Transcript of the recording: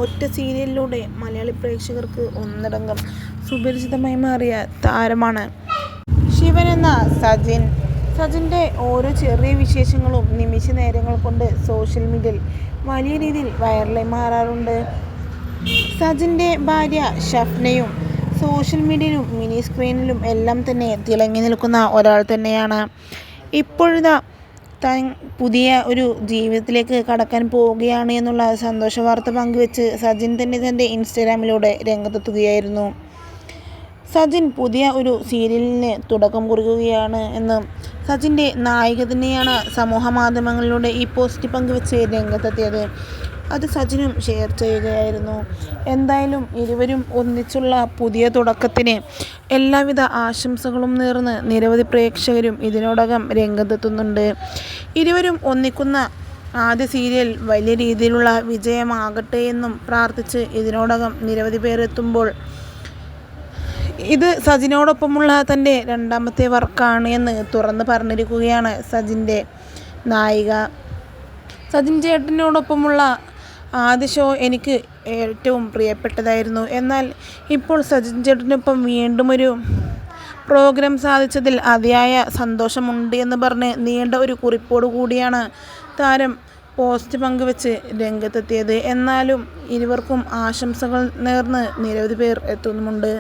ഒറ്റ സീരിയലിലൂടെ മലയാളി പ്രേക്ഷകർക്ക് ഒന്നടങ്കം സുപരിചിതമായി മാറിയ താരമാണ് ശിവൻ എന്ന സജിൻ. സജിൻ്റെ ഓരോ ചെറിയ വിശേഷങ്ങളും നിമിഷ നേരങ്ങൾ കൊണ്ട് സോഷ്യൽ മീഡിയയിൽ വലിയ രീതിയിൽ വൈറലായി മാറാറുണ്ട്. സജിൻ്റെ ഭാര്യ ഷഫ്നയും സോഷ്യൽ മീഡിയയിലും മിനി സ്ക്രീനിലും എല്ലാം തന്നെ തിളങ്ങി നിൽക്കുന്ന ഒരാൾ തന്നെയാണ്. ഇപ്പോഴത്തെ താൻ പുതിയ ഒരു ജീവിതത്തിലേക്ക് കടക്കാൻ പോവുകയാണ് എന്നുള്ള സന്തോഷ വാർത്ത പങ്കുവെച്ച് സജിൻ തന്നെ തൻ്റെ ഇൻസ്റ്റഗ്രാമിലൂടെ രംഗത്തെത്തുകയായിരുന്നു. സജിൻ പുതിയ ഒരു സീരിയലിന് തുടക്കം കുറിക്കുകയാണ് എന്നും സജിൻ്റെ നായിക തന്നെയാണ് സമൂഹ മാധ്യമങ്ങളിലൂടെ ഈ പോസ്റ്റ് പങ്കുവെച്ച് രംഗത്തെത്തിയത്. അത് സജിനും ഷെയർ ചെയ്യുകയായിരുന്നു. എന്തായാലും ഇരുവരും ഒന്നിച്ചുള്ള പുതിയ തുടക്കത്തിന് എല്ലാവിധ ആശംസകളും നേർന്ന് നിരവധി പ്രേക്ഷകരും ഇതിനോടകം രംഗത്തെത്തുന്നുണ്ട്. ഇരുവരും ഒന്നിക്കുന്ന ആദ്യ സീരിയൽ വലിയ രീതിയിലുള്ള വിജയമാകട്ടെ എന്നും പ്രാർത്ഥിച്ച് ഇതിനോടകം നിരവധി പേർ എത്തുമ്പോൾ ഇത് സജിനോടൊപ്പമുള്ള തൻ്റെ രണ്ടാമത്തെ വർക്കാണ് എന്ന് തുറന്ന് പറഞ്ഞിരിക്കുകയാണ് സജിൻ്റെ നായിക. സജിൻ ചേട്ടനോടൊപ്പമുള്ള ആദ്യ ഷോ എനിക്ക് ഏറ്റവും പ്രിയപ്പെട്ടതായിരുന്നു. എന്നാൽ ഇപ്പോൾ സജിൻ ചേട്ടനൊപ്പം വീണ്ടും ഒരു പ്രോഗ്രാം സാധിച്ചതിൽ അതിയായ സന്തോഷമുണ്ട് എന്ന് പറഞ്ഞ് നീണ്ട ഒരു കുറിപ്പോടു കൂടിയാണ് താരം പോസ്റ്റ് പങ്കുവെച്ച് രംഗത്തെത്തിയത്. എന്നാലും ഇരുവർക്കും ആശംസകൾ നേർന്ന് നിരവധി പേർ എത്തുന്നുമുണ്ട്.